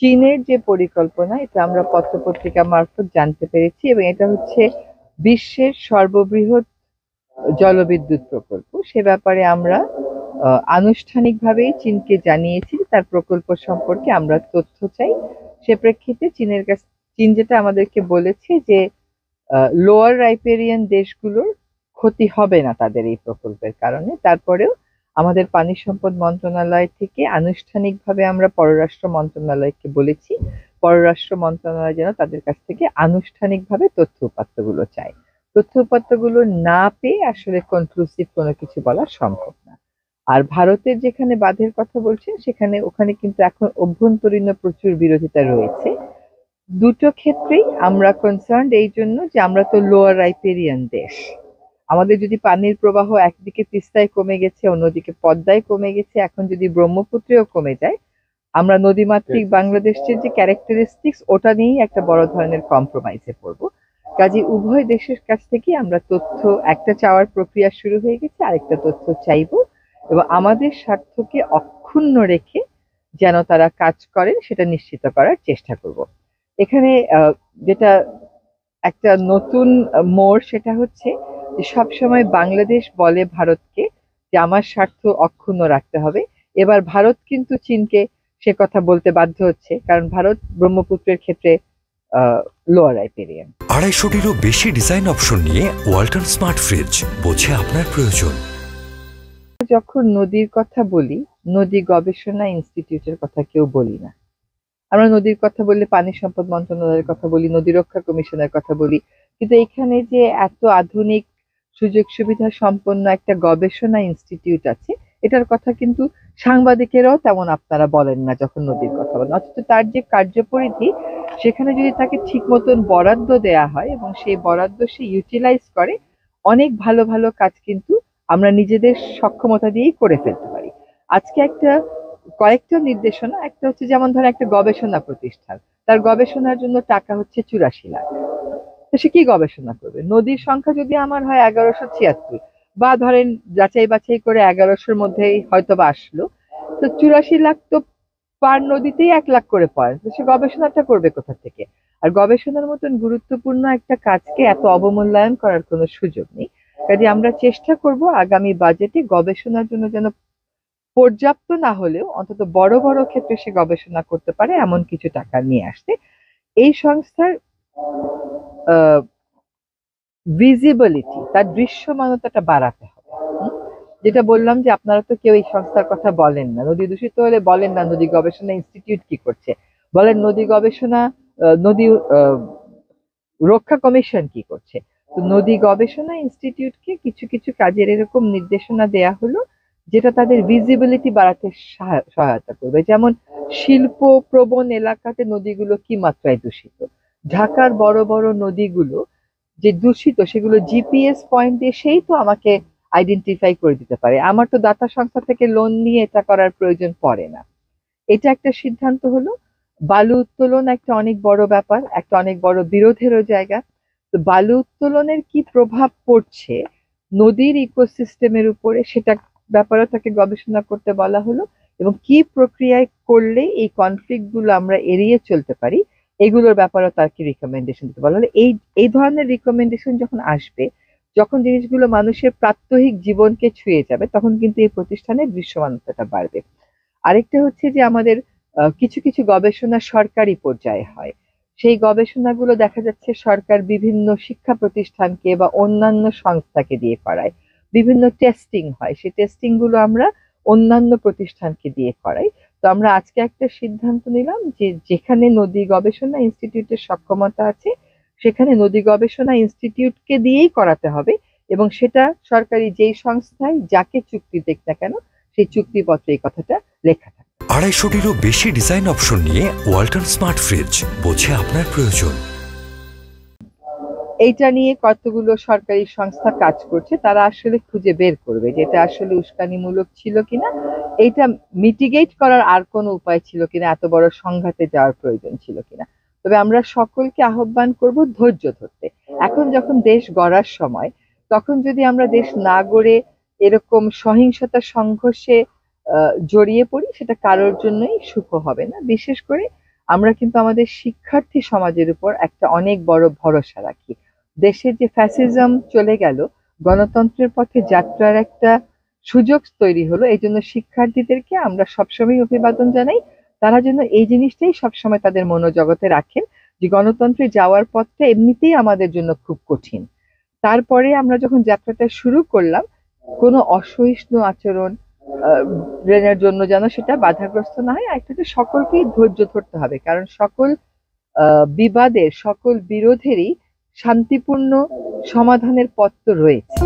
চীনের যে পরিকল্পনা এটা আমরা পত্রপত্রিকা মারফত জানতে পেরেছি এবং এটা হচ্ছে বিশ্বের সর্ববৃহৎ জলবিদ্যুৎ প্রকল্প। সে ব্যাপারে আমরা আনুষ্ঠানিকভাবেই চীনকে জানিয়েছি তার প্রকল্প সম্পর্কে আমরা তথ্য চাই। সে প্রেক্ষিতে চীন যেটা আমাদেরকে বলেছে যে লোয়ার রাইপেরিয়ান দেশগুলোর ক্ষতি হবে না তাদের এই প্রকল্পের কারণে। তারপরেও আমাদের পানি সম্পদ মন্ত্রণালয় থেকে আনুষ্ঠানিকভাবে আমরা পররাষ্ট্র মন্ত্রণালয়কে বলেছি পররাষ্ট্র মন্ত্রণালয় যেন তাদের কাছ থেকে আনুষ্ঠানিকভাবে তথ্য উপাত্তগুলো চায়। তথ্য উপাত্তগুলো না পেয়ে আসলে কনক্লুসিভ কোনো কিছু বলা সম্ভব না। আর ভারতের যেখানে বাঁধের কথা বলছেন ওখানে কিন্তু এখন অভ্যন্তরীণ প্রচুর বিরোধিতা রয়েছে। দুটো ক্ষেত্রেই আমরা কনসার্নড এই জন্য যে আমরা তো লোয়ার রাইপেরিয়ান দেশ। আমাদের যদি পানির প্রবাহ একদিকে তিস্তায় কমে গেছে, অন্যদিকে পদ্মায় কমে গেছে, এখন যদি ব্রহ্মপুত্রেও কমে যায়, আমরা নদীমাতৃক বাংলাদেশের যে ক্যারেক্টারিস্টিক্স ওটা নিয়েই একটা বড় ধরনের কম্প্রোমাইজে পড়বো। কাজে উভয় দেশের কাছ থেকে আমরা তথ্য একটা চাওয়ার প্রক্রিয়া শুরু হয়ে গেছে, আরেকটা তথ্য চাইবো এবং আমাদের স্বার্থকে অক্ষুণ্ণ রেখে যেন তারা কাজ করেন সেটা নিশ্চিত করার চেষ্টা করব। এখানে যেটা একটা নতুন মোড় সেটা হচ্ছে যে সবসময় বাংলাদেশ বলে ভারতকে যে আমার স্বার্থ অক্ষুণ্ণ রাখতে হবে। এবার ভারত কিন্তু চীনকে সে কথা বলতে বাধ্য হচ্ছে, কারণ ভারত ব্রহ্মপুত্রের ক্ষেত্রে লোয়ার রাইপেরিয়ান। 250-টিরও বেশি ডিজাইন অপশন নিয়ে ওয়ালটন স্মার্ট ফ্রিজ, বোঝে আপনার প্রয়োজন। যখন নদীর কথা বলি, নদী গবেষণা ইনস্টিটিউটের কথা কেউ বলি না। আমরা নদীর কথা বললে পানি সম্পদ মন্ত্রণালয়ের কথা বলি, নদী রক্ষা কমিশনের কথা বলি, কিন্তু এখানে যে এত আধুনিক সুযোগ সুবিধা সম্পন্ন একটা গবেষণা ইনস্টিটিউট আছে এটার কথা কিন্তু সাংবাদিকেরাও তেমন আপনারা বলেন না যখন নদীর কথা বলেন। অথচ তার যে কার্যপরিধি সেখানে যদি তাকে ঠিক মতন বরাদ্দ দেয়া হয় এবং সেই বরাদ্দ সে ইউটিলাইজ করে, অনেক ভালো ভালো কাজ কিন্তু আমরা নিজেদের সক্ষমতা দিয়েই করে ফেলতে পারি। আজকে কয়েকটা নির্দেশনা, একটা হচ্ছে যেমন ধরেন একটা গবেষণা প্রতিষ্ঠান, তার গবেষণার জন্য টাকা হচ্ছে 84 লাখ। তো সে কি গবেষণা করবে? নদীর সংখ্যা যদি আমার হয় 1176, বা ধরেন যাচাই বাছাই করে 1100-র মধ্যেই হয়তো বা আসলো, তো 84 লাখ তো পার নদীতেই 1 লাখ করে পয়েন্ট, তো সে গবেষণাটা করবে কোথা থেকে? আর গবেষণার মতন গুরুত্বপূর্ণ একটা কাজকে এত অবমূল্যায়ন করার কোনো সুযোগ নেই। কাজে আমরা চেষ্টা করব আগামী বাজেটে গবেষণার জন্য যেন পর্যাপ্ত না হলেও অন্তত বড় বড় ক্ষেত্রে সে গবেষণা করতে পারে এমন কিছু টাকা নিয়ে আসতে। এই সংস্থার ভিজিবিলিটি, তার দৃশ্যমানতাটা বাড়াতে হবে। যেটা বললাম যে আপনারা তো কেউ এই সংস্থার কথা বলেন না, নদী দূষিত হলে বলেন না নদী গবেষণা ইনস্টিটিউট কি করছে, বলেন নদী গবেষণা নদী রক্ষা কমিশন কি করছে। তো নদী গবেষণা ইনস্টিটিউটকে কিছু কিছু কাজের এরকম নির্দেশনা দেয়া হলো যেটা তাদের ভিজিবিলিটি বাড়াতে সহায়তা করবে। যেমন শিল্প প্রবণ এলাকাতে নদীগুলো কি মাত্রায় দূষিত, ঢাকার বড় বড় নদীগুলো যে দূষিত সেগুলো জিপিএস পয়েন্ট দিয়ে সেই তো আমাকে আইডেন্টিফাই করে দিতে পারে। আমার তো দাতা সংস্থা থেকে লোন নিয়ে এটা করার প্রয়োজন পড়ে না। এটা একটা সিদ্ধান্ত হলো। বালু উত্তোলন একটা অনেক বড় ব্যাপার, একটা অনেক বড় বিরোধেরও জায়গা। তো বালু উত্তোলনের কি প্রভাব পড়ছে নদীর ইকোসিস্টেমের উপরে সেটা ব্যাপারেও তাকে গবেষণা করতে বলা হলো এবং কি প্রক্রিয়ায় করলে এই কনফ্লিক্ট গুলো আমরা এড়িয়ে চলতে পারি এগুলোর ব্যাপারেও তাকে রিকমেন্ডেশন দিতে বলা হলো। এই ধরনের রিকমেন্ডেশন যখন আসবে, যখন জিনিসগুলো মানুষের প্রাত্যহিক জীবনকে ছুঁয়ে যাবে, তখন কিন্তু এই প্রতিষ্ঠানের দৃশ্যমানতাটা বাড়বে। আরেকটা হচ্ছে যে আমাদের কিছু কিছু গবেষণা সরকারি পর্যায়ে হয়, সেই গবেষণাগুলো দেখা যাচ্ছে সরকার বিভিন্ন শিক্ষা প্রতিষ্ঠানকে বা অন্যান্য সংস্থাকে দিয়ে করায়। বিভিন্ন টেস্টিং হয়, সেই টেস্টিং গুলো আমরা অন্যান্য প্রতিষ্ঠানকে দিয়ে করাই। তো আমরা আজকে একটা সিদ্ধান্ত নিলাম যে যেখানে নদী গবেষণা ইনস্টিটিউটের সক্ষমতা আছে সেখানে নদী গবেষণা ইনস্টিটিউটকে দিয়েই করাতে হবে এবং সেটা সরকারি যেই সংস্থায় যাকে চুক্তি দেখ না কেন সেই চুক্তিপত্রে এই কথাটা লেখা থাকে। 250-টিরও বেশি ডিজাইন অপশন নিয়ে ওয়ালটন স্মার্ট ফ্রিজ, বোঝে আপনার প্রয়োজন। এইটা নিয়ে কতগুলো সরকারি সংস্থা কাজ করছে, তারা আসলে খুঁজে বের করবে যে এটা আসলে উস্কানিমূলক ছিল কিনা, এইটা মিটিগেট করার আর কোনো উপায় ছিল কিনা, এত বড় সংঘাতে যাওয়ার প্রয়োজন ছিল কিনা। তবে আমরা সকলকে আহ্বান করব ধৈর্য ধরতে। এখন যখন দেশ গড়ার সময়, তখন যদি আমরা দেশ না গড়ে এরকম সহিংসতা সংঘর্ষে জড়িয়ে পড়ি সেটা কারোর জন্যই সুখ হবে না। বিশেষ করে আমরা কিন্তু আমাদের শিক্ষার্থী সমাজের উপর একটা অনেক বড় ভরসা রাখি। দেশে যে ফ্যাসিজম চলে গেল, গণতন্ত্রের পথে যাত্রার একটা সুযোগ তৈরি হলো, এই জন্য শিক্ষার্থীদেরকে আমরা সবসময় অভিবাদন জানাই। তারা যেন এই জিনিসটাই সবসময় তাদের মনোজগতে রাখেন যে গণতন্ত্রে যাওয়ার পথটা এমনিতেই আমাদের জন্য খুব কঠিন। তারপরে আমরা যখন যাত্রাটা শুরু করলাম, কোনো অসহিষ্ণু আচরণ ব্রেনের জন্য যেন সেটা বাধাগ্রস্ত না হয়। আর একটা হচ্ছে সকলকেই ধৈর্য ধরতে হবে, কারণ সকল বিবাদের, সকল বিরোধেরই শান্তিপূর্ণ সমাধানের পথ তো রয়েছে।